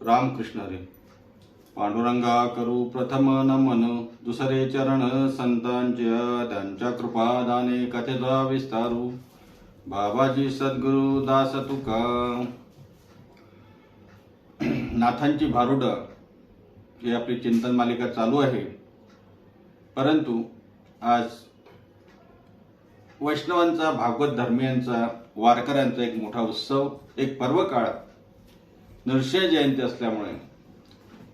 रामकृष्ण रे. पांडुरंगा करू प्रथम नमन, दुसरे चरण संतांच्या त्यांच्या कृपादाने कथेचा विस्तारू. बाबाजी सद्गुरु दास तुका. नाथांची भारुड ही आपली चिंतन मालिका चालू आहे. परंतु आज वैष्णवांचा, भागवत धर्मीयांचा, वारकऱ्यांचा एक मोठा उत्सव, एक पर्व काळ, नृसिंह जयंती असल्यामुळे,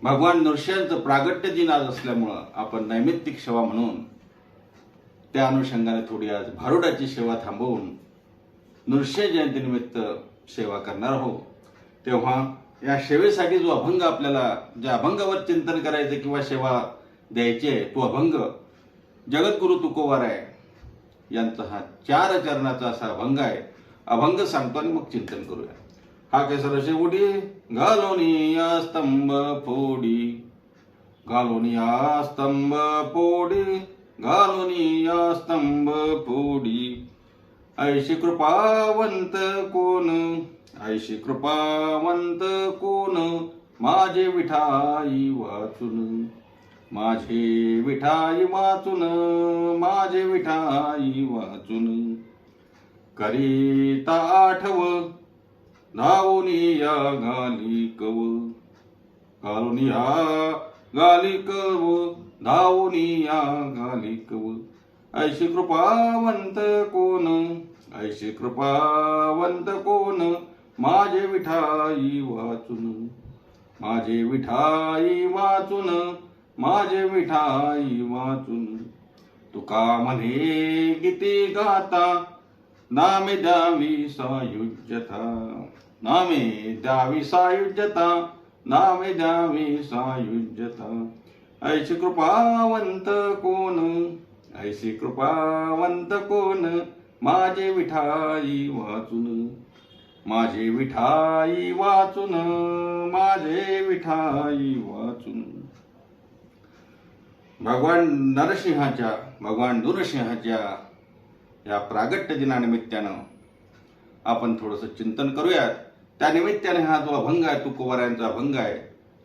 भगवान नृसिंहांचं प्रागट्य दिन आज असल्यामुळं आपण नैमित्तिक सेवा म्हणून त्या अनुषंगाने थोडी आज भारुडाची सेवा थांबवून नृसिंह जयंतीनिमित्त सेवा करणार आहोत. तेव्हा या सेवेसाठी जो अभंग आपल्याला, ज्या अभंगावर चिंतन करायचं किंवा सेवा द्यायची आहे, तो अभंग जगद्गुरु तुकोबाराय यांचा हा 4 चरणाचा असा अभंग आहे. अभंग सांगतो आणि मग चिंतन करूया. हा केसर शेवडी घालोनिया स्तंभ फोडी, घालोनिया स्तंभ फोडी, घालोनिया स्तंभ फोडी. ऐशी कृपावंत कोण, ऐशी कृपावंत कोण, माझे विठाई वाचून, माझे विठाई वाचून, माझे विठाई वाचून. करीता आठव धावूनिया घाली कव, घालूनिया घाली कव, धावूनिया घाली कव. ऐशी कृपावंत कोण, ऐशी कृपावंत कोण, माझे विठाई वाचून, माझे विठाई वाचून, माझे विठाई वाचून. तुका म्हणे गीती गाता, नामे द्यावी सायुज्यता, नामे द्यावी सायुज्यता, नामे द्यावी सायुज्यता. ऐशी कृपावंत कोण, ऐशी कृपावंत कोण, माझे विठाई वाचून, माझे विठाई वाचून, माझे विठाई वाचून. भगवान नरसिंहाच्या, भगवान नृसिंहाच्या या प्रागट्य दिनानिमित्तानं आपण थोडंसं चिंतन करूयात. त्या निमित्ताने हा जो अभंग आहे, तुकोबारायांचा अभंग आहे,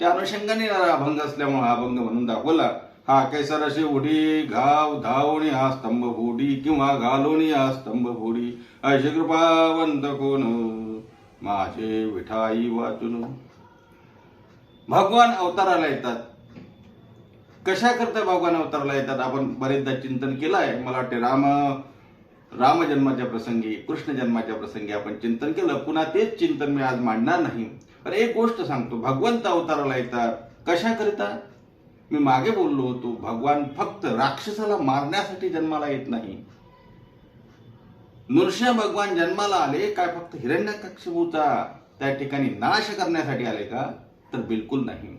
त्या अनुषंगाने अभंग असल्यामुळे हा अभंग म्हणून दाखवला. हा कैसर अशी उडी घाव धावणी हा स्तंभ फोडी, किंवा घालोनी हा स्तंभ फोडी. ऐशी कृपावंत कोण, माझे विठाई वाचून. भगवान अवताराला येतात. कशा करता भगवान अवताराला येतात आपण बरेचदा चिंतन केलं आहे. मला वाटते राम जन्माच्या प्रसंगी, कृष्ण जन्माच्या प्रसंगी आपण चिंतन केलं. पुन्हा तेच चिंतन मी आज मांडणार नाही. पण एक गोष्ट सांगतो, भगवंत अवताराला येतात कशा करता. मी मागे बोललो होतो, भगवान फक्त राक्षसाला मारण्यासाठी जन्माला येत नाही. नृसिंह भगवान जन्माला आले काय फक्त हिरण्यकश्यपूचा त्या ठिकाणी नाश करण्यासाठी आले का? तर बिलकुल नाही.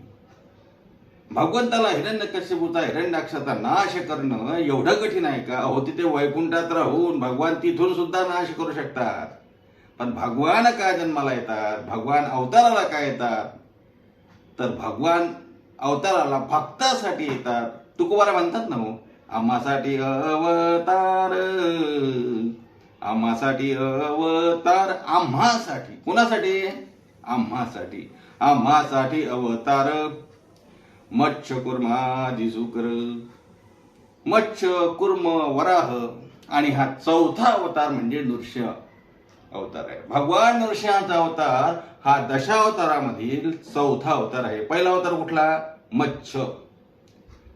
भगवंताला हिरण्यकश्यपूचा, हिरण्याक्षाचा नाश करणं एवढं कठीण आहे का? अहो, तिथे वैकुंठात राहून भगवान तिथून सुद्धा नाश करू शकतात. पण भगवान काय जन्माला येतात, भगवान अवताराला काय येतात, तर भगवान अवताराला भक्तासाठी येतात. तुकोबारा म्हणतात ना, हो, आम्हासाठी अवतार, आम्हासाठी अवतार, आम्हासाठी. कुणासाठी? आम्हासाठी. आम्हासाठी अवतार. मत्स्य कुर्मादी शुक्र, मत्स्य कुर्म वराह, आणि हा 4था अवतार म्हणजे नृसिंह अवतार आहे. भगवान नृसिंहाचा अवतार हा दशावतारामधील 4था अवतार आहे. पहिला अवतार कुठला? मत्स्य,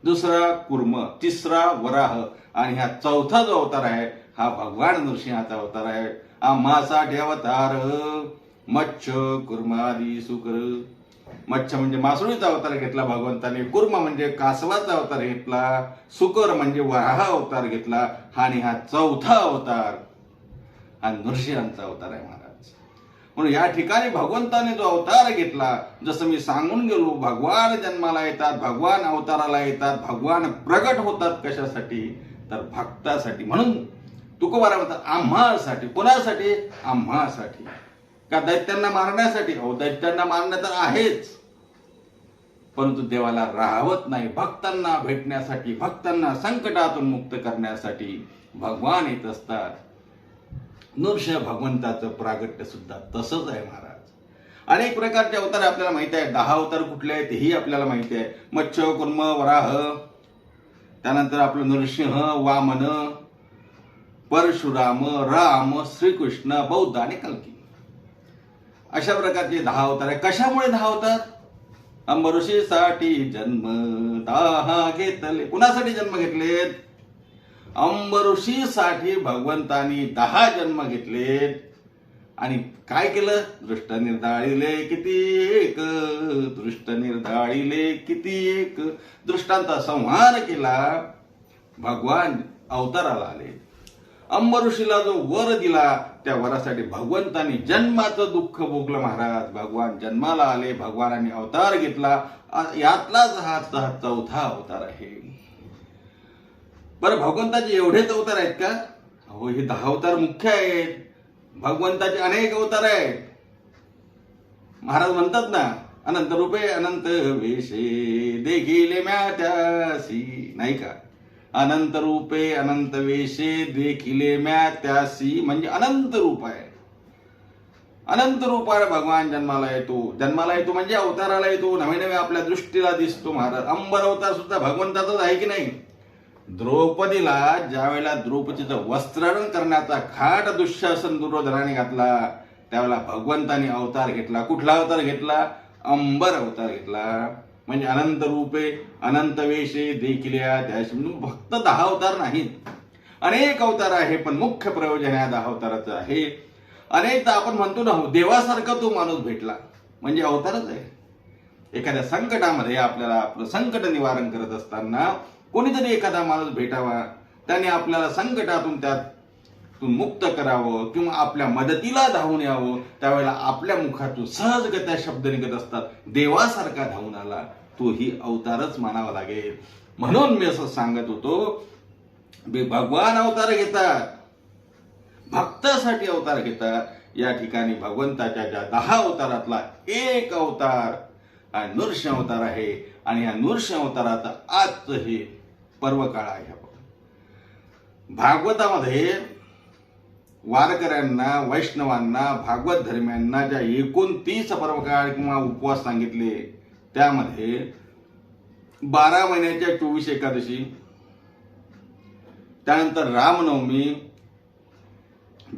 दुसरा कुर्म, तिसरा वराह, आणि हा 4था जो अवतार आहे हा भगवान नृसिंहाचा अवतार आहे. आम्हासाठी अवतार मत्स्य कुर्मादी शुक्र. मत्स्य म्हणजे मासळीचा अवतार घेतला भगवंताने, कुर्म म्हणजे कासवाचा अवतार घेतला, शुकर म्हणजे वराह अवतार घेतला, आणि हा 4था अवतार हा नृसिंहांचा अवतार आहे महाराज. म्हणून या ठिकाणी भगवंताने जो अवतार घेतला, जसं मी सांगून गेलो, भगवान जन्माला येतात, भगवान अवताराला येतात, भगवान प्रगट होतात. कशासाठी? तर भक्तासाठी. म्हणून तुकोबारा म्हणतात आम्हासाठी. कोणासाठी? आम्हासाठी. का दैत्यांना मारण्यासाठी? अहो, दैत्यांना मारणं तर आहेच, परंतु देवाला राहवत नाही. भक्तांना भेटण्यासाठी, भक्तांना संकटातून मुक्त करण्यासाठी भगवान येत असतात. नृसिंह भगवंताचं प्रागट्य सुद्धा तसंच आहे महाराज. अनेक प्रकारचे अवतार आपल्याला माहिती आहे. 10 अवतार कुठले आहेत तेही आपल्याला माहिती आहे. मत्स्य, कुर्म, वराह, त्यानंतर आपलं नरसिंह, वामन, परशुराम, राम, श्रीकृष्ण, बौद्ध आणि कल्की. अशा प्रकारचे 10 अवतार आहे. कशामुळे 10 अवतार? अंबऋषीसाठी जन्म 10 घेतले. कुणासाठी जन्म घेतलेत? अंबऋषीसाठी भगवंतानी 10 जन्म घेतलेत. आणि काय केलं? दृष्ट निर्धाळिले किती एक, दृष्ट निर्धाळिले किती एक. दृष्टांचा संहार केला. भगवान अवताराला आले. अंबऋषीला जो वर दिला त्या वरासाठी भगवंतानी जन्माचं दुःख भोगलं. महाराज भगवान जन्माला आले, भगवानाने अवतार घेतला. यातलाच हा 4था अवतार आहे. बरं, भगवंताचे एवढेच अवतार आहेत का? हो, हे 10 अवतार मुख्य आहेत. भगवंताचे अनेक अवतार आहेत. महाराज म्हणतात ना, अनंत रूपे अनंत वेशे देखिले म्या त्यासी, नाही का? अनंत रूपे अनंत वेशे देखिले म्या त्यासी, म्हणजे अनंत रूप आहे. अनंत रूपाने भगवान जन्माला येतो. जन्माला येतो म्हणजे अवताराला येतो. नवे नवे आपल्या दृष्टीला दिसतो. महाराज अंबर अवतार सुद्धा भगवंताचाच आहे की नाही? द्रौपदीला ज्या वेळेला द्रौपदीचं वस्त्रण करण्याचा खाट दुःशासन दुर्योधनाने घातला, त्यावेळेला भगवंताने अवतार घेतला. कुठला अवतार घेतला? अंबर अवतार घेतला. म्हणजे अनंत रूपे अनंत वेशे देखिल्या त्याशी. फक्त 10 अवतार नाहीत, अनेक अवतार आहे. पण मुख्य प्रयोजन या 10 अवताराचं आहे. अनेकदा आपण म्हणतो ना, देवासारखा तो माणूस भेटला म्हणजे अवतारच आहे. एखाद्या संकटामध्ये आपल्याला आपलं संकट निवारण करत असताना कोणीतरी एखादा माणूस भेटावा, त्याने आपल्याला संकटातून त्यातून मुक्त करावं किंवा आपल्या मदतीला धावून यावं. त्यावेळेला आपल्या मुखातून सहजगत्या शब्द निघत असतात. देवासारखा धावून आला, तोही अवतारच मानावा लागेल. म्हणून मी असं सांगत होतो, भगवान अवतार घेतात, भक्तासाठी अवतार घेतात. या ठिकाणी भगवंताच्या ज्या 10 अवतारातला एक अवतार हा नृसिंह अवतार आहे. आणि या नृसिंह अवताराचा आजचं हे पर्व काळ आहे. भागवतामध्ये वारकऱ्यांना, वैष्णवांना, भागवत धर्मियांना ज्या 29 पर्वकाळ किंवा उपवास सांगितले, त्यामध्ये 12 महिन्याच्या 24 एकादशी, त्यानंतर रामनवमी,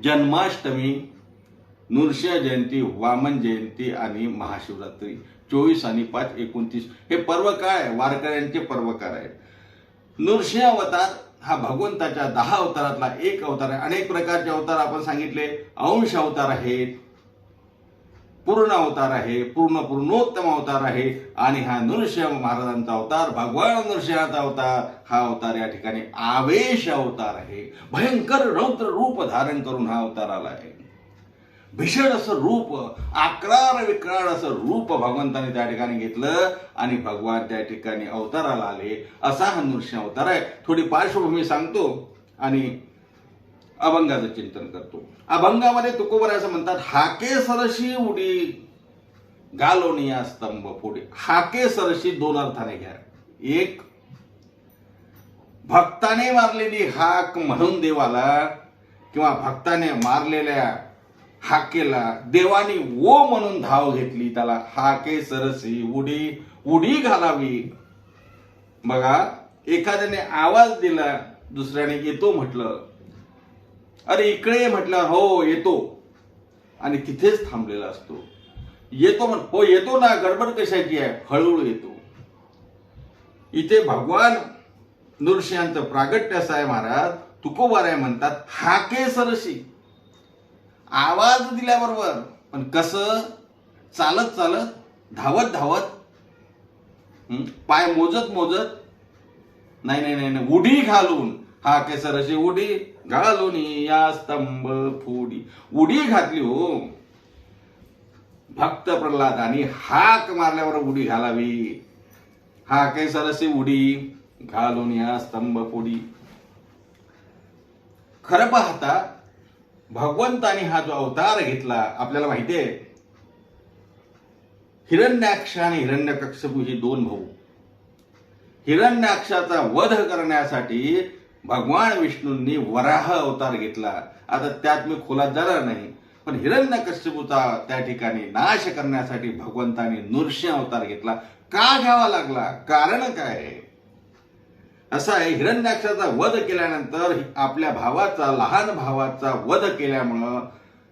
जन्माष्टमी, नृसिंह जयंती, वामन जयंती आणि महाशिवरात्री 24 आणि 5 29 हे पर्वकाळ आहे. वारकऱ्यांचे पर्वकाळ आहे. नृसिंह अवतार हा भगवंताच्या 10 अवतारातला एक अवतार आहे. अनेक प्रकारचे अवतार आपण सांगितले. अंश अवतार आहेत, पूर्ण अवतार आहे, पूर्णोत्तम अवतार आहे. आणि हा नृसिंह महाराजांचा अवतार, भगवान नृसिंहाचा अवतार, हा अवतार या ठिकाणी आवेश अवतार आहे. भयंकर रौद्र रूप धारण करून हा अवतार आला आहे. भीषण असं रूप, आक्रार विक्राळ असं रूप भगवंताने त्या ठिकाणी घेतलं आणि भगवान त्या ठिकाणी अवताराला आले. असा हा नृसिंह अवतार आहे. थोडी पार्श्वभूमी सांगतो आणि अभंगाचं चिंतन करतो. अभंगामध्ये तुकोबर असं म्हणतात, हाके सरशी उडी घालोनिया स्तंभ फोडी. हाके सरशी 2 अर्थाने घ्या. एक, भक्ताने मारलेली हाक म्हणून देवाला किंवा भक्ताने मारलेल्या हाकेला देवानी ओ म्हणून धाव घेतली, त्याला हाके सरसी उडी घालावी. बघा, एखाद्याने आवाज दिला, दुसऱ्याने येतो म्हटलं, अरे इकडे म्हटलं, हो येतो, आणि तिथेच थांबलेला असतो. येतो हो येतो ना, गडबड कशाची आहे, हळूहळू येतो. इथे भगवान नृसिंहांचं प्रागट्य असं आहे. महाराज तुकोबाराय म्हणतात, हाके सरशी, आवाज दिल्याबरोबर, पण कसं? चालत चालत, धावत धावत, पाय मोजत मोजत, नाही, उडी घालून. हाके सरशी उडी घालून या स्तंभ फोडी. उडी घातली हो. भक्त प्रल्हादानी हाक मारल्यावर उडी घालावी. हाके सरशी उडी घालून या स्तंभ फोडी. खरं पाहता भगवंतानी हा जो अवतार घेतला, आपल्याला माहिती आहे, हिरण्याक्ष आणि हिरण्यकश्यपू ही 2 भाऊ. हिरण्याक्षाचा वध करण्यासाठी भगवान विष्णूंनी वराह अवतार घेतला. आता त्यात मी खोलात जाणार नाही. पण हिरण्यकश्यपूचा त्या ठिकाणी नाश करण्यासाठी भगवंताने नृसिंह अवतार घेतला. का घ्यावा लागला? कारण काय? असं आहे, हिरण्याक्षाचा वध केल्यानंतर आपल्या भावाचा, लहान भावाचा वध केल्यामुळं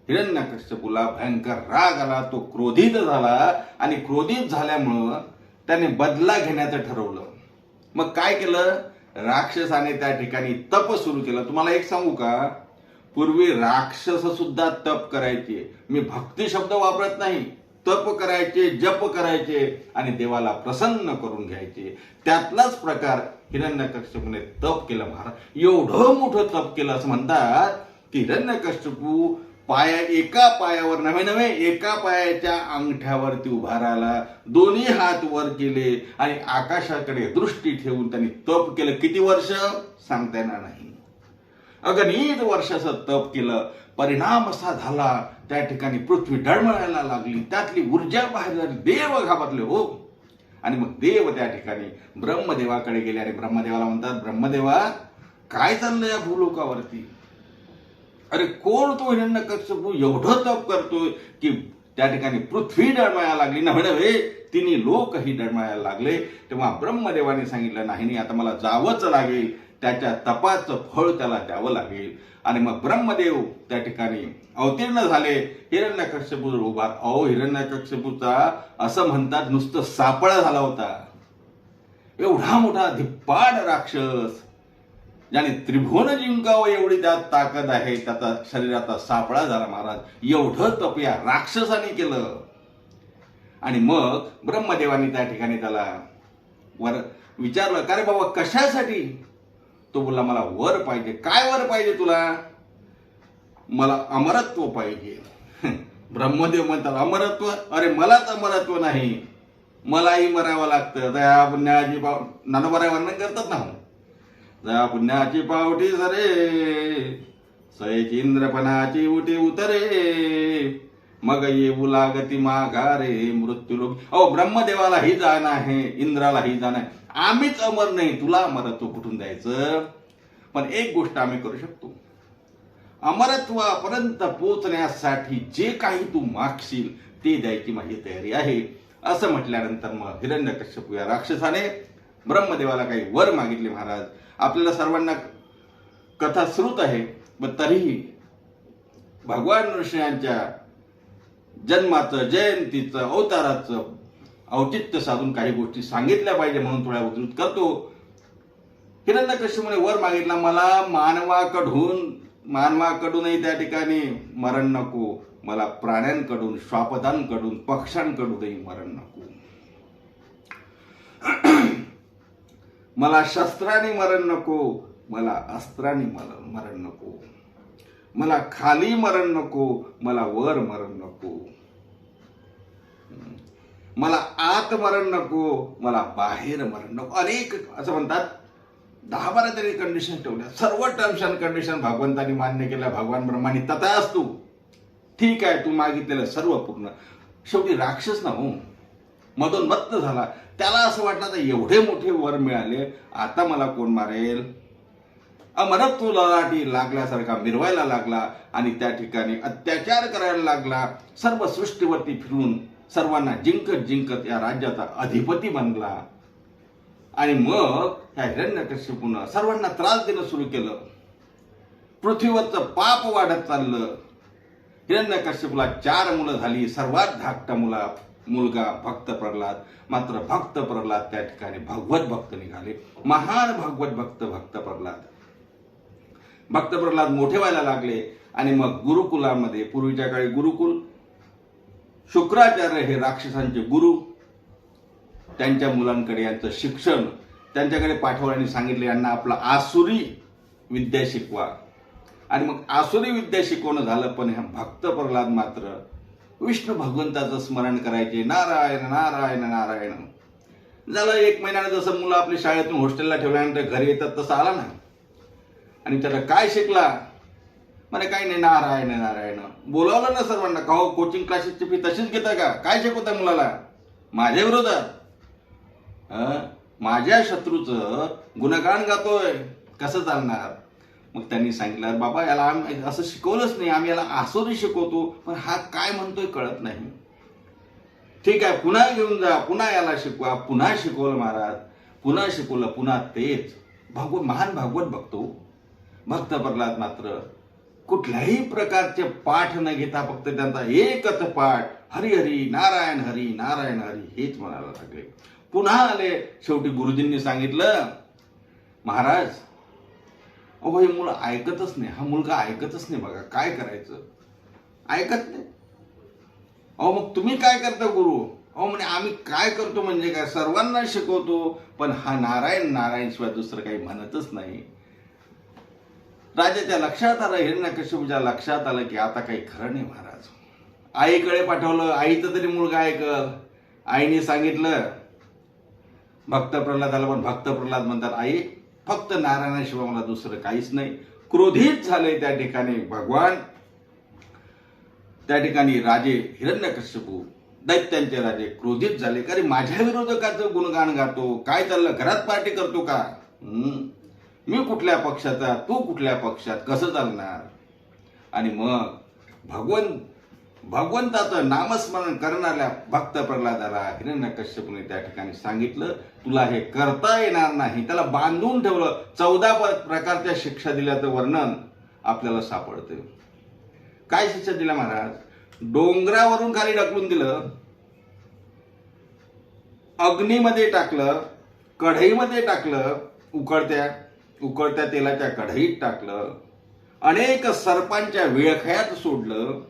हिरण्यकश्यपूला भयंकर राग आला. तो क्रोधित झाला आणि क्रोधित झाल्यामुळं त्याने बदला घेण्याचं ठरवलं. मग काय केलं? राक्षसाने त्या ठिकाणी तप सुरू केलं. तुम्हाला एक सांगू का, पूर्वी राक्षस सुद्धा तप करायचे. मी भक्ती शब्द वापरत नाही. तप करायचे, जप करायचे आणि देवाला प्रसन्न करून घ्यायचे. त्यातलाच प्रकार हिरण्यकश्यपूने तप केलं. महाराज एवढं मोठं तप केलं असं म्हणतात की हिरण्यकश्यपू एका पायावर नव्हे एका पायाच्या अंगठ्यावरती उभा राहिला, दोन्ही हात वर केले आणि आकाशाकडे दृष्टी ठेवून त्यांनी तप केलं. किती वर्ष सांगता येणार नाही. अगणित वर्षाचं तप केलं. परिणाम असा झाला, त्या ठिकाणी पृथ्वी डळमळायला लागली, त्यातली ऊर्जा बाहेर झाली. देव घाबरले हो. आणि मग देव त्या ठिकाणी ब्रह्मदेवाकडे गेले आणि ब्रह्मदेवाला म्हणतात, ब्रह्मदेवा काय चाललंय या भूलोकावरती? अरे कोण तो हिरण्यकश्यपू एवढं तप करतोय की त्या ठिकाणी पृथ्वी डळमळायला लागली, नव्हे तिन्ही लोकही डळमळायला लागले. तेव्हा ब्रह्मदेवाने सांगितलं, नाही आता मला जावंच लागेल, त्याच्या तपाचं फळ त्याला द्यावं लागेल. आणि मग ब्रह्मदेव त्या ठिकाणी अवतीर्ण झाले. हिरण्यकश्यपू उभा. हिरण्यकश्यपूचा असं म्हणतात नुसतं सापळा झाला होता. एवढा मोठा धिप्पाड राक्षस, ज्याने त्रिभुवन जिंकावं एवढी त्यात ताकद आहे, त्याचा शरीराचा सापळा झाला. महाराज एवढं तप या राक्षसाने केलं. आणि मग ब्रह्मदेवाने त्या ठिकाणी त्याला वर विचारलं, का रे बाबा कशासाठी? तो बोलला, मला वर पाहिजे. काय वर पाहिजे तुला? मला अमरत्व पाहिजे. ब्रह्मदेव म्हणतात, अमरत्व? अरे मलाच अमरत्व नाही, मलाही मरावं लागतं. दया पुण्याची नानोबाराय वर्णन करतात ना, दया पुण्याची पावटी सरे, सैचिंद्रपणाची उटी उतरे, मग येऊ लागती माघारे मृत्यूलोक. ब्रह्मदेवालाही जाणं आहे, इंद्रालाही जाणं आहे. आम्हीच अमर नाही, तुला अमरत्व कुठून द्यायचं? पण एक गोष्ट आम्ही करू शकतो, अमरत्वापर्यंत पोहोचण्यासाठी जे काही तू मागशील ते द्यायची माझी तयारी आहे. असं म्हटल्यानंतर मग हिरण्यकश्यपू या राक्षसाने ब्रह्मदेवाला काही वर मागितले. महाराज आपल्याला सर्वांना कथा श्रुत आहे, पण तरीही भगवान नृसिंहांच्या जन्माचं, जयंतीचं, अवताराचं औचित्य साधून काही गोष्टी सांगितल्या पाहिजे म्हणून थोड्या उद्धृत करतो. हिरण्यकश्यपूने वर मागितला, मला मानवाकडूनही त्या ठिकाणी मरण नको, मला प्राण्यांकडून, श्वापदांकडून, पक्ष्यांकडूनही मरण नको. मला शस्त्राने मरण नको, मला अस्त्राने मरण नको, मला खाली मरण नको, मला वर मरण नको, मला आत मरण नको, मला बाहेर मरण नको. अनेक असं म्हणतात 10-12 तरी कंडिशन ठेवल्या. सर्व टर्म्स अँड कंडिशन भगवंतानी मान्य केल्या. भगवान ब्रह्मानी तथास्तु, ठीक आहे, तू मागितलेलं सर्व पूर्ण. शेवटी राक्षस ना हो, मदोन्मत्त झाला. त्याला असं वाटलं तर एवढे मोठे वर मिळाले, आता मला कोण मारेल? अमरत्व ललाटी लागल्यासारखा मिरवायला लागला आणि त्या ठिकाणी अत्याचार करायला लागला. सर्व सृष्टीवरती फिरून सर्वांना जिंकत या राज्याचा अधिपती बनला. आणि मग ह्या हिरण्यकश्यपूनं सर्वांना त्रास देणं सुरू केलं. पृथ्वीवरचं पाप वाढत चाललं. हिरण्यकश्यपूला 4 मुलं झाली. सर्वात धाकटा मुलगा भक्त प्रल्हाद. मात्र भक्त प्रल्हाद त्या ठिकाणी भगवत भक्त निघाले. महान भगवत भक्त प्रल्हाद. भक्त प्रल्हाद मोठे व्हायला लागले आणि मग गुरुकुलामध्ये, पूर्वीच्या काळी गुरुकुल, शुक्राचार्य हे राक्षसांचे गुरु, त्यांच्या मुलांकडे यांचं शिक्षण त्यांच्याकडे पाठवलं आणि सांगितले यांना आपला आसुरी विद्या शिकवा. आणि मग आसुरी विद्या शिकवणं झालं. पण ह्या भक्त प्रल्हाद मात्र विष्णू भगवंताचं स्मरण करायचे, नारायण नारायण नारायण. झालं 1 महिन्यानं जसं मुलं आपल्या शाळेतून हॉस्टेलला ठेवल्यानंतर घरी येतात तसं आला ना. आणि त्याला काय शिकला? म्हणे काही नाही, नारायण नारायण. बोलावलं ना सर्वांना, का हो कोचिंग क्लासेसची फी तशीच घेता का? काय शिकवता मुलाला? माझ्या विरोधात, माझ्या शत्रूचं गुणगान गातोय, कसं चालणार? मग त्यांनी सांगितलं, "अरे बाबा, याला आम्ही असं शिकवलंच नाही, आम्ही याला आसुरी शिकवतो, पण हा काय म्हणतोय कळत नाही." ठीक आहे, पुन्हा घेऊन जा, पुन्हा याला शिकवा. पुन्हा शिकवलं महाराज, पुन्हा शिकवलं, पुन्हा तेच. महान भागवत बघतो भक्त प्रल्हाद मात्र कुठल्याही प्रकारचे पाठ न घेता फक्त त्यांचा एकच पाठ, हरी हरी नारायण हरी नारायण हरी, हेच म्हणायला लागले. पुन्हा आले. शेवटी गुरुजींनी सांगितलं, "महाराज, अहो हे मुलं ऐकतच नाही, हा मुलगा ऐकतच नाही, बघा काय करायचं, ऐकत नाही." अहो मग तुम्ही काय करता गुरु? अहो म्हणे, "आम्ही काय करतो म्हणजे काय, सर्वांना शिकवतो, पण हा नारायण नारायण शिवाय दुसरं काही म्हणतच नाही." राजाच्या लक्षात आलं, हिरण्यकश्यपूच्या लक्षात आलं की आता काही खरं नाही महाराज. आईकडे पाठवलं, आईचं तरी मुलगा ऐकल. आईने सांगितलं भक्त प्रल्हादाला, पण भक्त प्रल्हाद म्हणतात, "आई, फक्त नारायणाशिवाय मला दुसरं काहीच नाही." क्रोधित झाले त्या ठिकाणी भगवान. त्या ठिकाणी राजे हिरण्यकश्यपू, दैत्यांचे राजे क्रोधित झाले. "अरे माझ्या विरोधकाचं गुणगान गातो, काय चाललं, घरात पार्टी करतो का? मी कुठल्या पक्षाचा, तू कुठल्या पक्षात, कसं चालणार?" आणि मग भगवंताचं नामस्मरण करणाऱ्या भक्त प्रल्हादाला हिरण्यकश्यपूने त्या ठिकाणी सांगितलं, "तुला हे करता येणार नाही." त्याला बांधून ठेवलं. 14 प्रकारच्या शिक्षा दिल्याचं वर्णन आपल्याला सापडतं. काय शिक्षा दिल्या महाराज? डोंगरावरून खाली ढकलून दिलं, अग्नीमध्ये टाकलं, कढईमध्ये टाकलं, उकळत्या तेलाच्या कढईत टाकलं, अनेक सर्पांच्या विळख्यात सोडलं,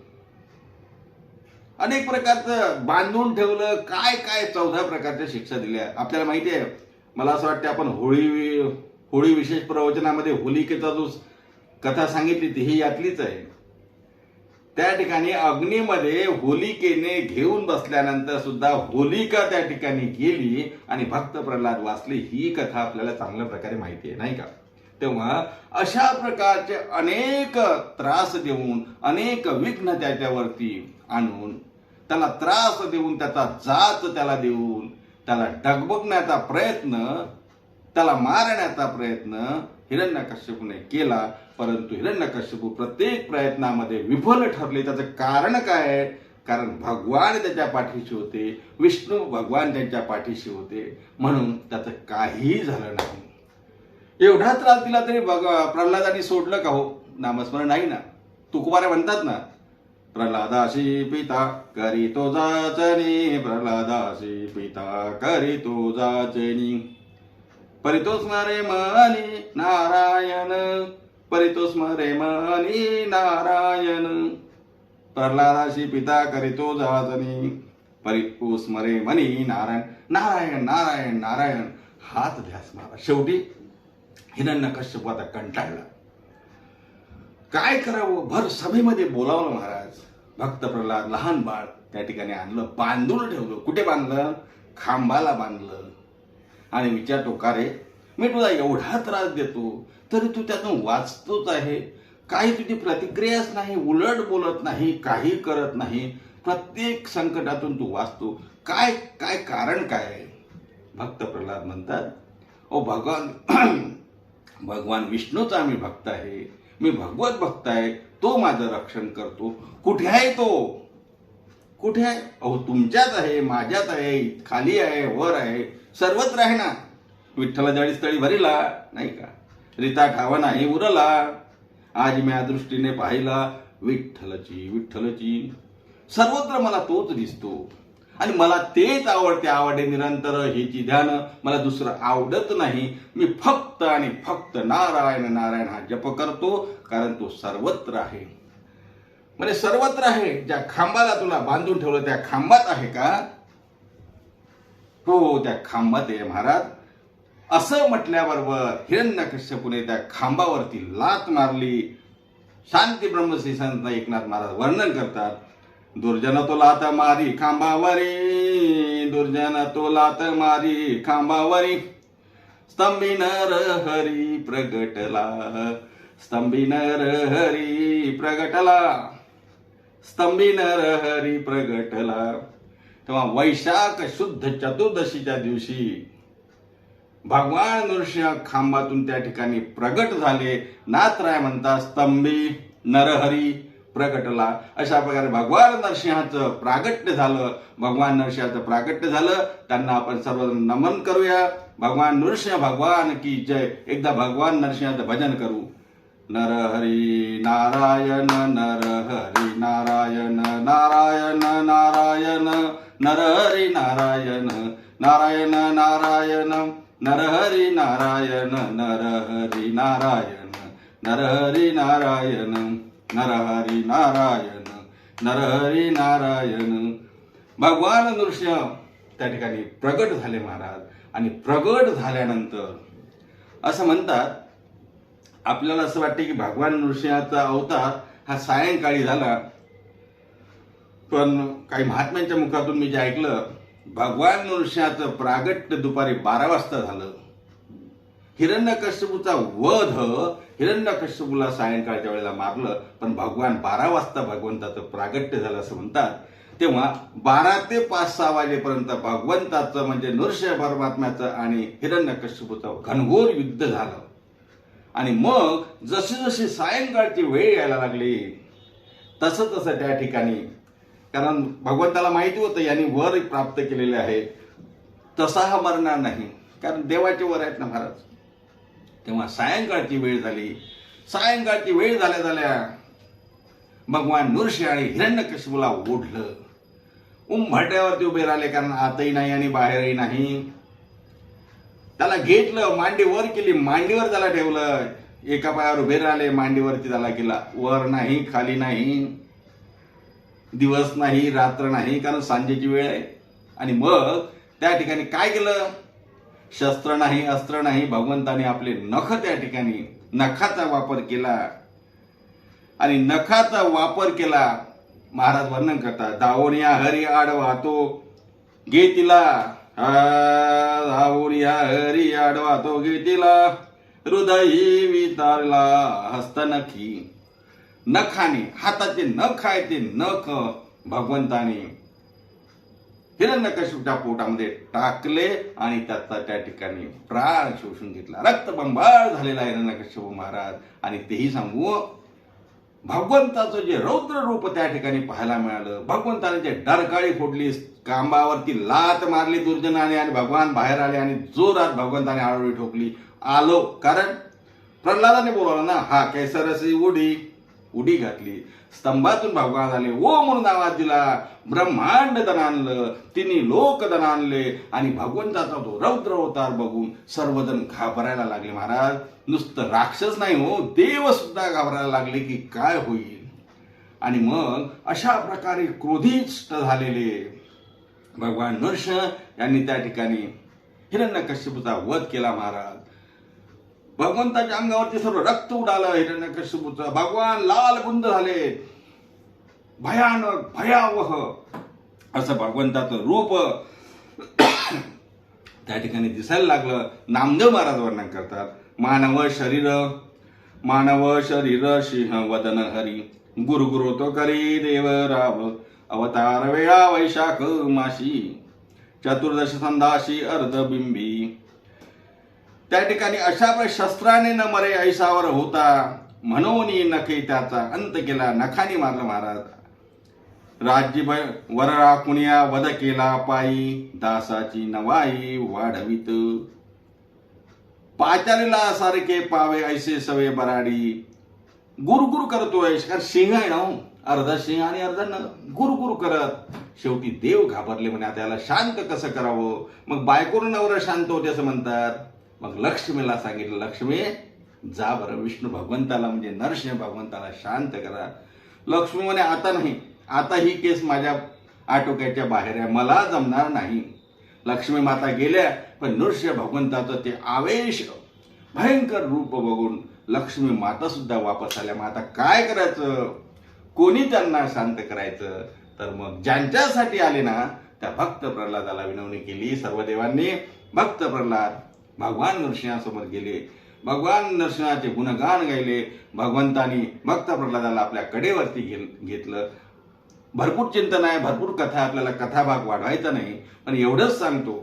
अनेक प्रकारचं बांधून ठेवलं. काय काय 14 प्रकारच्या शिक्षा दिल्या. आपल्याला माहिती आहे, मला असं वाटतं आपण होळी विशेष प्रवचनामध्ये होलिकेचा जो कथा सांगितली ती ही यातलीच आहे. त्या ठिकाणी अग्नीमध्ये होलिकेने घेऊन बसल्यानंतर सुद्धा होलिका त्या ठिकाणी गेली आणि भक्त प्रल्हाद वाचले. ही कथा आपल्याला चांगल्या प्रकारे माहिती आहे, नाही का? तेव्हा अशा प्रकारचे अनेक त्रास देऊन, अनेक विघ्न त्याच्यावरती आणून, त्याला त्रास देऊन, त्याचा जाच त्याला देऊन, त्याला डगबगण्याचा प्रयत्न, त्याला मारण्याचा प्रयत्न हिरण्यकश्यपूने केला. परंतु हिरण्यकश्यपू प्रत्येक प्रयत्नामध्ये विफल ठरले. त्याचं कारण काय आहे? कारण भगवान त्याच्या पाठीशी होते, विष्णू भगवान त्यांच्या पाठीशी होते, म्हणून त्याचं काहीही झालं नाही. एवढा त्रास दिला तरी प्रल्हादाने सोडलं का हो? नामस्मरण नाही ना. तुकोबारे म्हणतात ना, "प्रल्हादासी पिता करीतो जाचनी, प्रल्हादासी पिता करीतो जाचनी, परितो स्मरे मनी नारायण, परितो स्मरे मनी नारायण, प्रल्हादासी पिता करीतो जाचनी, परितो स्मरे मनी नारायण." नारायण नारायण नारायण हात ध्यास मारा. शेवटी हिरण्यकश्यप आता कंटाळला. काय करावं? भर सभेमध्ये बोलावलं महाराज. भक्त प्रल्हाद लहान बाळ त्या ठिकाणी आणलं, बांधून ठेवलं. कुठे बांधलं? खांबाला बांधलं. आणि विचारतो, "का रे, मी तुला एवढा त्रास देतो तरी तू त्यातून वाचतोच आहे, काही तुझी प्रतिक्रियाच नाही, उलट बोलत नाही, काही करत नाही, प्रत्येक संकटातून तू वाचतो, काय काय कारण काय आहे?" भक्त प्रल्हाद म्हणतात, "ओ भगवान विष्णूचा मी भक्त आहे, मी भगवत भक्त आहे, तो माझं रक्षण करतो." "कुठे आहे तो? कुठे आहे?" "अहो तुमच्यात आहे, माझ्यात आहे, खाली आहे, वर आहे, सर्वत्र आहे ना. विठ्ठल जळी स्थळी भरिला, नाही का, रीता ठावा नाही उरला, आज म्या दृष्टीने पाहिला, विठ्ठलची विठ्ठलची." सर्वत्र मला तोच दिसतो आणि मला तेच आवडे निरंतर हेची ध्यान, मला दुसरं आवडत नाही. मी फक्त आणि फक्त नारायण नारायण हा जप करतो, कारण तो सर्वत्र आहे. म्हणजे सर्वत्र आहे. ज्या खांबाला तुला बांधून ठेवलं त्या खांबात आहे का? हो, त्या खांबात आहे महाराज. असं म्हटल्याबरोबर हिरण्यकश्यपूने त्या खांबावरती लात मारली. शांती ब्रह्मश्री संत एकनाथ महाराज वर्णन करतात, "दुर्जन तो लात मारी खांबावरी, दुर्जन तो लात मारी खांबावरी, स्तंभी नर हरी प्रगटला, स्तंभी नर हरी प्रगटला, स्तंभी नर हरी प्रगटला." तेव्हा वैशाख शुद्ध चतुर्दशीच्या दिवशी भगवान नृसिंह खांबातून त्या ठिकाणी प्रगट झाले. नाथराय म्हणतात स्तंभी नरहरी प्रगटला. अशा प्रकारे भगवान नरसिंहाचं प्रागट्य झालं. भगवान नरसिंहाचं प्रागट्य झालं. त्यांना आपण सर्वजण नमन करूया. भगवान नृसिंह भगवान की जय. एकदा भगवान नरसिंहाचं भजन करू. नरहरी नारायण नरहरी नारायण नारायण नारायण नरहरी नारायण नारायण नारायण नरहरी नारायण नरहरी नारायण नरहरी नारायण नरहरी नारायण नरहरी नारायण. भगवान नृसिंह त्या ठिकाणी प्रगट झाले महाराज. आणि प्रगट झाल्यानंतर असं म्हणतात, आपल्याला असं वाटते की भगवान नृसिंहाचा अवतार हा सायंकाळी झाला, पण काही महात्म्यांच्या मुखातून मी जे ऐकलं, भगवान नृसिंहाचं प्रागट्य दुपारी 12 वाजता झालं. हिरण्यकश्यपूचा वध हिरण्यकश्यपूला सायंकाळच्या वेळेला मारलं, पण भगवान 12 वाजता भगवंताचं प्रागट्य झालं असं म्हणतात. तेव्हा 12 ते 5-6 वाजेपर्यंत भगवंताचं म्हणजे नृसिंह परमात्म्याचं आणि हिरण्यकश्यपूचं घनघोर युद्ध झालं. आणि मग जशी जशी सायंकाळची वेळ यायला लागली तसं तसं त्या ठिकाणी, कारण भगवंताला माहिती होतं यांनी वर प्राप्त केलेले आहे, तसा हा मरणार नाही, कारण देवाचे वर आहेत ना महाराज. तेव्हा सायंकाळची वेळ झाली. सायंकाळची वेळ झाल्या झाल्या भगवान नृसिंह आणि हिरण्यकश्यपूला ओढलं. उंबरठ्यावरती उभे राहिले, कारण आतही नाही आणि बाहेरही नाही. त्याला घेतलं, मांडी वर केली, मांडीवर त्याला ठेवलं. एका पायावर उभे राहिले, मांडीवरती त्याला केला. वर नाही, खाली नाही, दिवस नाही, रात्र नाही, कारण सांजेची वेळ आहे. आणि मग त्या ठिकाणी काय केलं? शस्त्र नाही, अस्त्र नाही, भगवंताने आपले नख त्या ठिकाणी नखाचा वापर केला. आणि नखाचा वापर केला. महाराज वर्णन करतात, दावोनिया हरी आडवा तो घेतिला, दावोनिया हरी आडवा तो घेतिला, हृदयी वितारला हस्तनखी. नखाने, हाताचे नख आहे ते नख भगवंताने हिरण्यकश्यपूच्या पोटामध्ये टाकले आणि त्याचा त्या ठिकाणी प्राण शोषून घेतला. रक्तबंबाळ झालेला हिरण्यकश्यपू महाराज. आणि तेही सांगू, भगवंताचं जे रौद्र रूप त्या ठिकाणी पाहायला मिळालं. भगवंताने जे डरकाळी फोडली, खांबावरती लात मारली दुर्जनाने आणि भगवान बाहेर आले आणि जोरात भगवंताने आळोळी ठोकली. आलो, कारण प्रल्हादाने बोलवलं ना, हा कैसरसी उडी घातली. स्तंभातून भगवान आले, ओ म्हणून आवाज दिला. ब्रह्मांड दण आणलं, तिन्ही लोक दण आणले. आणि भगवंताचा तो रौद्र अवतार बघून सर्वजण घाबरायला लागले महाराज. नुसतं राक्षस नाही हो, देव सुद्धा घाबरायला लागले की काय होईल. आणि मग अशा प्रकारे क्रोधिष्ट झालेले भगवान नृसिंह यांनी त्या ठिकाणी हिरण्यकश्यपूचा वध केला महाराज. भगवंताच्या अंगावरती सर्व रक्त उडालं हिरण्यकश्यपूचं. भगवान लाल बुंद झाले. भयानक भयावह असं भगवंताचं रूप त्या ठिकाणी दिसायला लागलं. नामदेव महाराज वर्णन करतात, मानव शरीर सिंह वदन हरी, गुरु तो करी देव राव, अवतार वेळा वैशाख माशी, चतुर्दश संदाशी अर्धबिंबी. त्या ठिकाणी अशा शस्त्राने न मरे ऐसावर होता, म्हणून नखे त्याचा अंत केला. नखानी मारलं महाराज. राज्य वर राखुनिया वध केला पायी, दासाची नवाई वाढवित, पाचारीला सारखे पावे ऐसे सवे बराडी. गुरु करतोय, कारण सिंह आहे ना, अर्धा सिंह आणि अर्धा न, गुरु करत. शेवटी देव घाबरले, म्हणे आता याला शांत कसं करावं. मग बायकोनं नवरा शांत होते असं म्हणतात. मग लक्ष्मीला सांगितलं, लक्ष्मी जा बरं विष्णू भगवंताला म्हणजे नरसिंह भगवंताला शांत करा. लक्ष्मी म्हणे आता नाही, आता ही केस माझ्या आटोक्याच्या बाहेर आहे, मला जमणार नाही. लक्ष्मी माता गेल्या, पण नृसिंह भगवंताचं ते आवेश भयंकर रूप बघून लक्ष्मी माता सुद्धा वापस आल्या. मग आता काय करायचं, कोणी त्यांना शांत करायचं. तर मग ज्यांच्यासाठी आले ना त्या भक्त प्रल्हादाला विनवणी केली. सर्व देवांनी भक्त प्रल्हाद भगवान नरसिंहासमोर गेले. भगवान नरसिंहाचे गुणगान गायले. भगवंतानी भक्त प्रल्हादाला आपल्या कडेवरती घेतलं. भरपूर चिंतन आहे, भरपूर कथा, आपल्याला कथाभाग वाढवायचा नाही, पण एवढंच सांगतो,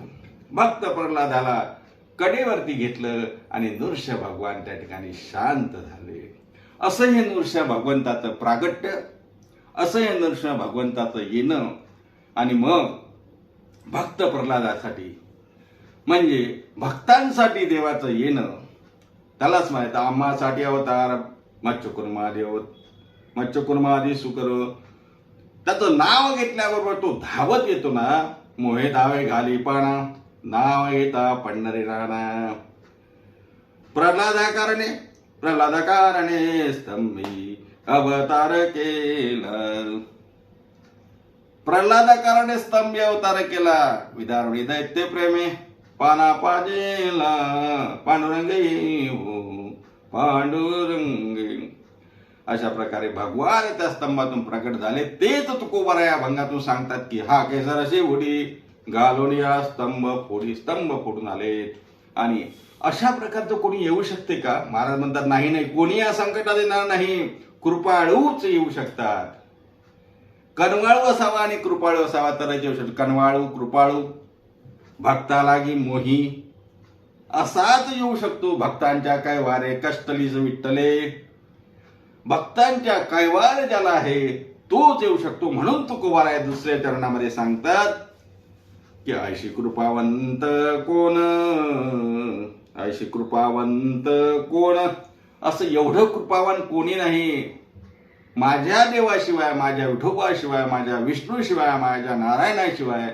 भक्त प्रल्हादाला कडेवरती घेतलं आणि नृसिंह भगवान त्या ठिकाणी शांत झाले. असं हे नृसिंह भगवंताचं प्रागट्य, असं हे नृसिंह भगवंताचं येणं. आणि मग भक्त प्रल्हादासाठी म्हणजे भक्तांसाठी देवाचं येणं, त्यालाच माहित आम्हासाठी अवतार मच्छकुर्मादी सुकर. त्याचं नाव घेतल्याबरोबर तो धावत येतो ना, मोहे धावे घाली पाना, नाव येता पंढरी राणा. प्रल्हादाकारणे स्तंभी अवतार केला. प्रल्हादाकारणे स्तंभी अवतार केला. विदारुणी दैत्य प्रेमे पाना पाजेला. पांडुरंगे अशा प्रकारे भगवान त्या स्तंभातून प्रकट झाले. तेच तुकोबारा या भंगातून सांगतात की हा केसर अशी उडी घालून या स्तंभ फोडून आले. आणि अशा प्रकारचं कोणी येऊ शकते का? महाराज म्हणतात नाही, कोणी या संकटात येणार नाही, कृपाळूच येऊ शकतात. कनवाळू असावा आणि कृपाळू असावा तरच येऊ शकतो. कनवाळू कृपाळू भक्तालागी मोही असाच येऊ शकतो. भक्तांच्या कैवारे कष्टलीच विठ्ठले. भक्तांच्या कैवार ज्याला आहे तोच येऊ शकतो. म्हणून तुकोबारा या दुसऱ्या चरणामध्ये सांगतात की ऐशी कृपावंत कोण, ऐशी कृपावंत कोण. असं एवढं कृपावान कोणी नाही. माझ्या देवाशिवाय, माझ्या विठोबाशिवाय, माझ्या विष्णूशिवाय, माझ्या नारायणाशिवाय,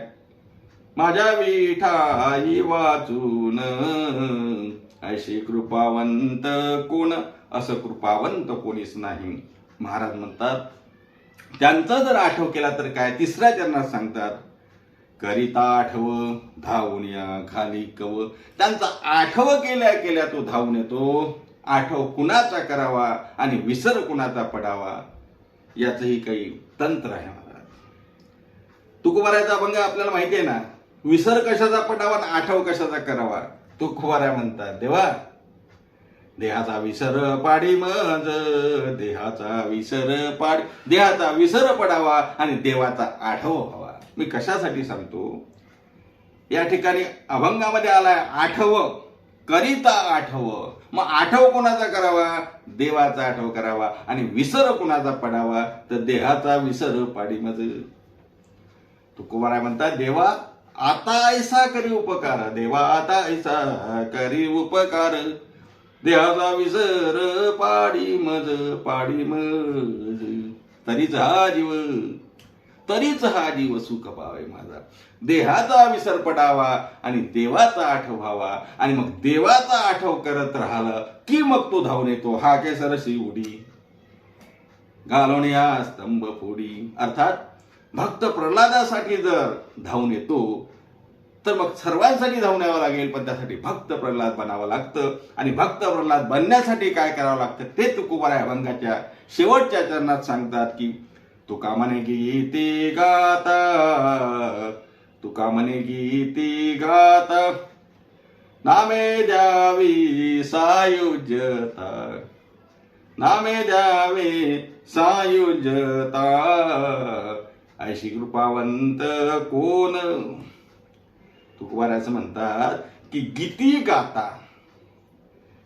माझ्या विठाई वाचून ऐशी कृपावंत कोण. असं कृपावंत कोणीच नाही. महाराज म्हणतात त्यांचा जर आठव केला तर काय, तिसऱ्या चरणात सांगतात करिता आठव धावून या खाली कव. त्यांचा आठव केल्या तो धावून येतो. आठव कुणाचा करावा आणि विसर कुणाचा पडावा याचंही काही तंत्र आहे. महाराज तुकोबाराचा अभंग आपल्याला माहिती आहे ना, विसर कशाचा पडावा आणि आठव कशाचा करावा. तुकोबारा म्हणतात देवा देहाचा विसर पाडी मज, देहाचा विसर पडावा आणि देवाचा आठव व्हावा. मी कशासाठी सांगतो, या ठिकाणी अभंगामध्ये आलाय आठव, करिता आठव. मग आठव कोणाचा करावा, देवाचा आठव करावा. आणि विसर कोणाचा पडावा, तर देहाचा विसर पाडी मज. तुकोबारा म्हणतात देवा आता ऐसा करी उपकार, देवा आता ऐसा करी उपकार. देहाचा विसर पाडी मज, तरीच हा जीव सुख पावे माझा. देहाचा विसर पडावा आणि देवाचा आठव व्हावा. आणि मग देवाचा आठव करत राहिला की मग तो धावून येतो. हा केसरशी उडी घालून या स्तंभ फोडी. अर्थात भक्त प्रल्हादासाठी जर धावून येतो तर मग सर्वांसाठी धावून यावं लागेल. पण त्यासाठी भक्त प्रल्हाद बनावं लागतं. आणि भक्त प्रल्हाद बनण्यासाठी काय करावं लागतं ते तुकोबारा या अभंगाच्या शेवटच्या चरणात सांगतात की तुका म्हणे गीती गाता, तुका म्हणे गीती गाता, नामे द्यावी सायुज्यता, नामे द्यावे सायुज्यता. ऐशी कृपावंत कोण. तुकोबारा असं म्हणतात की गीती गाता,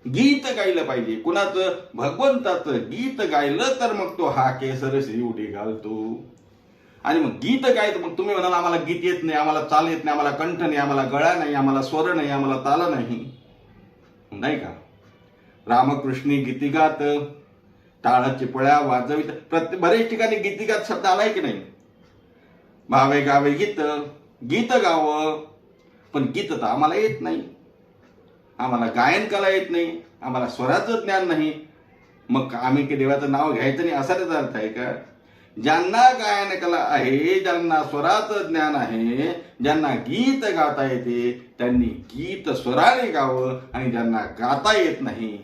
गीत गायलं पाहिजे. कुणाचं, भगवंताचं गीत गायलं तर मग तो हा केसरशी उडी घालतो. आणि मग गीत गायत, मग तुम्ही म्हणाल आम्हाला गीत येत नाही, आम्हाला चाल येत नाही, आम्हाला कंठ नाही, आम्हाला गळा नाही, आम्हाला स्वर नाही, आम्हाला ताल नाही, नाही का. रामकृष्णी गीतिगात टाळाची पळ्या वाजवित. बरेच ठिकाणी गीतिगात शब्द आलाय की नाही. भावे गावे गीत, गीत गावं. पण गीत तर आम्हाला येत नाही, आम्हाला गायन कला येत नाही, आम्हाला स्वराचं ज्ञान नाही. मग आम्ही की देवाचं नाव घ्यायचं नाही असा त्याचा अर्थ आहे का. ज्यांना गायन कला आहे, ज्यांना स्वराचं ज्ञान आहे, ज्यांना गीत गाता येते त्यांनी गीत स्वराने गावं. आणि ज्यांना गाता येत नाही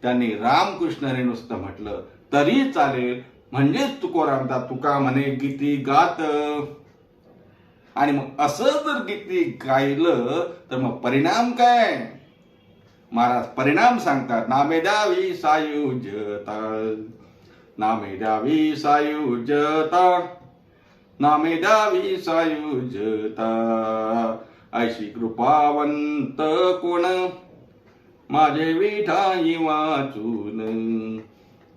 त्यांनी रामकृष्णाने नुसतं म्हटलं तरी चालेल. म्हणजेच तुकोरामदा तुका म्हणे गीती गात. आणि मग असं जर गीती गायलं तर मग परिणाम काय. महाराज परिणाम सांगतात नामे द्यावी सायुज्यता, नामे द्यावी सायुज्यता, नामे द्यावी सायुज्यता. ऐशी कृपावंत कोण माझे विठाई वाचून,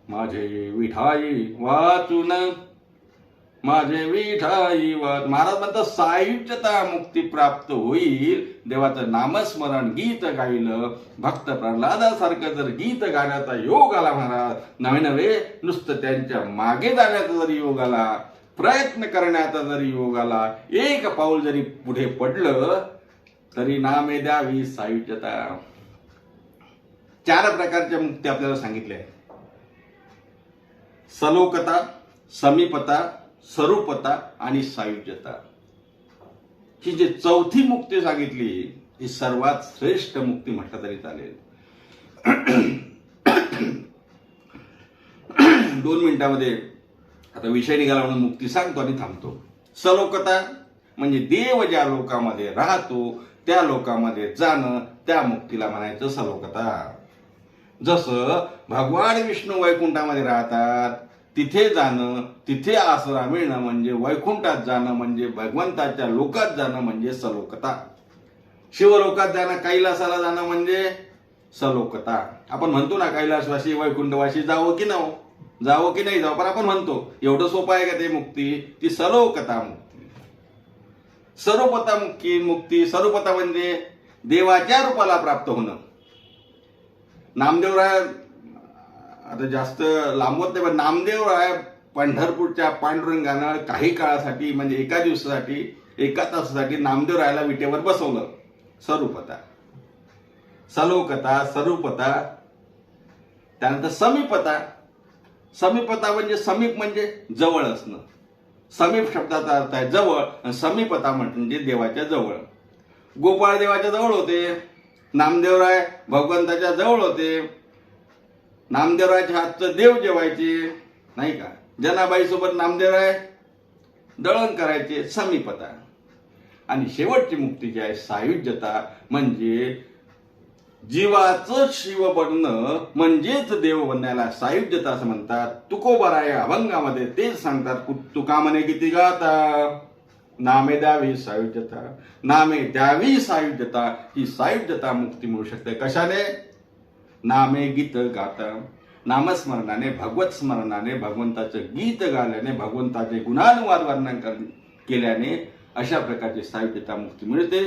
माझे विठाई वाचून, माझे विठाई वाच. महाराज म्हणतात सायुज्यता मुक्ती प्राप्त होईल देवाचं नामस्मरण गीत गायलं. भक्त प्रल्हादासारखं जर गीत गाण्याचा योग आला महाराज, नवे नवे नुसतं त्यांच्या मागे जाण्याचा जरी योग आला, प्रयत्न करण्याचा जरी योग आला, एक पाऊल जरी पुढे पडलं तरी नामे द्यावी सायुज्यता. 4 प्रकारच्या मुक्ती आपल्याला सांगितल्या आहेत. सलोकता, समीपता, स्वरूपता आणि सायुज्यता. ही जी 4थी मुक्ती सांगितली ही सर्वात श्रेष्ठ मुक्ती म्हटलं तरी चालेल. 2 मिनिटांमध्ये आता विषय निघाला म्हणून मुक्ती सांगतो आणि थांबतो. सलोकता म्हणजे देव ज्या लोकांमध्ये राहतो त्या लोकांमध्ये जाणं, त्या मुक्तीला म्हणायचं सलोकता. जसं भगवान विष्णू वैकुंठामध्ये राहतात, तिथे जाणं, तिथे आसरा मिळणं म्हणजे वैकुंठात जाणं, म्हणजे भगवंताच्या लोकात जाणं म्हणजे सलोकता. शिवलोकात जाणं, कैलासाला जाणं म्हणजे सलोकता. आपण म्हणतो ना कैलासवासी वैकुंठवासी जावं की नको, जावं की नाही जावं, पण आपण म्हणतो एवढं सोपं आहे का ते मुक्ती? ती सलोकता मुक्ती. स्वरूपता मुक्ती, स्वरूपता म्हणजे देवाच्या रूपाला प्राप्त होणं. नामदेवराय आता जास्त लांबवत नाही, पण नामदेवराय पंढरपूरच्या पांडुरंगानं काही काळासाठी म्हणजे एका दिवसासाठी, एका तासासाठी नामदेवरायाला विटेवर बसवलं. स्वरूपता, सलोकता, स्वरूपता. त्यानंतर समीपता. समीपता म्हणजे समीप म्हणजे जवळ असणं. समीप शब्दाचा अर्थ आहे जवळ, आणि समीपता म्हणजे देवाच्या जवळ. गोपाळ देवाच्या जवळ होते, नामदेवराय भगवंताच्या जवळ होते. नामदेवरायच्या हातचं देव जेवायचे नाही का, जनाबाई सोबत नामदेवराय दळण करायचे. समीपता. आणि शेवटची मुक्ती जी आहे सायुज्यता, म्हणजे जीवाचं शिव बनणं म्हणजेच देव बनण्याला सायुज्यता असं म्हणतात. तुकोबाराय अभंगामध्ये तेच सांगतात. तुका म्हणे किती गाता, नामे द्यावी सायुज्यता, नामे द्यावी सायुज्यता. ही सायुज्यता मुक्ती मिळू शकते कशाने? नामे गीत गाता, नामस्मरणाने, भगवत स्मरणाने, भगवंताचं गीत गाल्याने, भगवंताचे गुणानुवाद वर्णन केल्याने अशा प्रकारची सायुज्यता मुक्ती मिळते.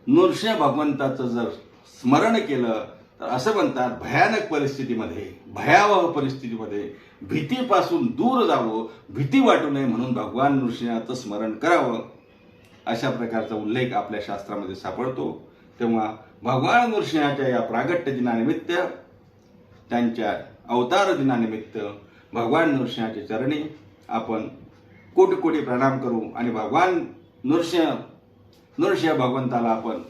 नृसिंह भगवंताचं जर स्मरण केलं तर असं म्हणतात भयानक परिस्थितीमध्ये, भयावह परिस्थितीमध्ये भीतीपासून दूर जावं, भीती वाटू नये म्हणून भगवान नृसिंहाचं स्मरण करावं, अशा प्रकारचा उल्लेख आपल्या शास्त्रामध्ये सापडतो. तेव्हा भगवान नृसिंहाच्या या प्रागट्य दिनानिमित्त, त्यांच्या अवतार दिनानिमित्त भगवान नृसिंहाच्या चरणी आपण कोटी कोटी प्रणाम करू आणि भगवान नृसिंह भगवंताला आपण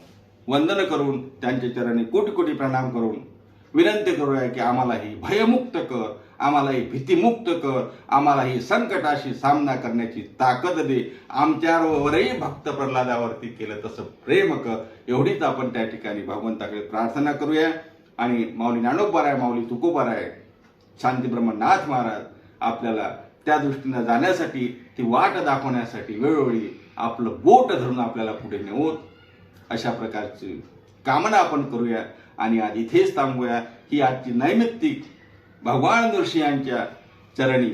वंदन करून त्यांच्या चरणी कोटी कोटी प्रणाम करून विनंती करूया की आम्हालाही भयमुक्त कर, आम्हालाही भीतीमुक्त कर, आम्हालाही संकटाशी सामना करण्याची ताकद दे, आमच्यावरही भक्त प्रल्हादावरती केलं तसं प्रेम कर. एवढीच आपण त्या ठिकाणी भगवंताकडे प्रार्थना करूया. आणि माऊली ज्ञानोबाराय, माऊली तुकोबाराय, शांतीब्रह्मनाथ महाराज आपल्याला त्या दृष्टीनं जाण्यासाठी, ती वाट दाखवण्यासाठी वेळोवेळी आपलं बोट धरून आपल्याला पुढे नेऊत, अशा प्रकारची कामना आपण करूया. आणि आज इथेच थांबूया. ही आजची नैमित्तिक भगवान नृसिंहांच्या चरणी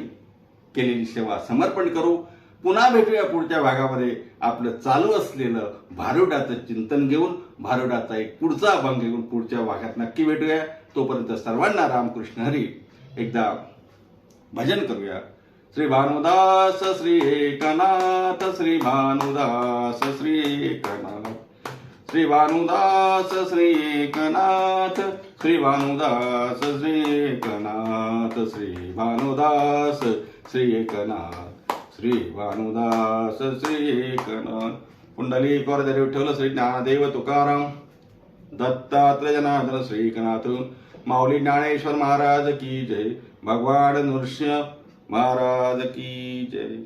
केलेली सेवा समर्पण करू. पुन्हा भेटूया पुढच्या भागामध्ये आपलं चालू असलेलं भारुडाचं चिंतन घेऊन, भारुडाचा एक पुढचा अभंग घेऊन पुढच्या भागात नक्की भेटूया. तोपर्यंत सर्वांना रामकृष्ण हरी. एकदा भजन करूया. श्री भानुदास श्री एकनाथ, श्री भानुदास श्री एकनाथ, श्री भानुदास श्री एकनाथ, श्री भानुदास श्री एकनाथ, श्री भानुदास श्री एकनाथ, श्री भानुदास श्री एकनाथ. पुंडलिक वरदे विठ्ठल श्री ज्ञानदेव तुकाराम, दत्तात्रय जनार्दन श्री एकनाथ. माऊली ज्ञानेश्वर महाराज की जय. भगवान नृसिंह महाराज की जय.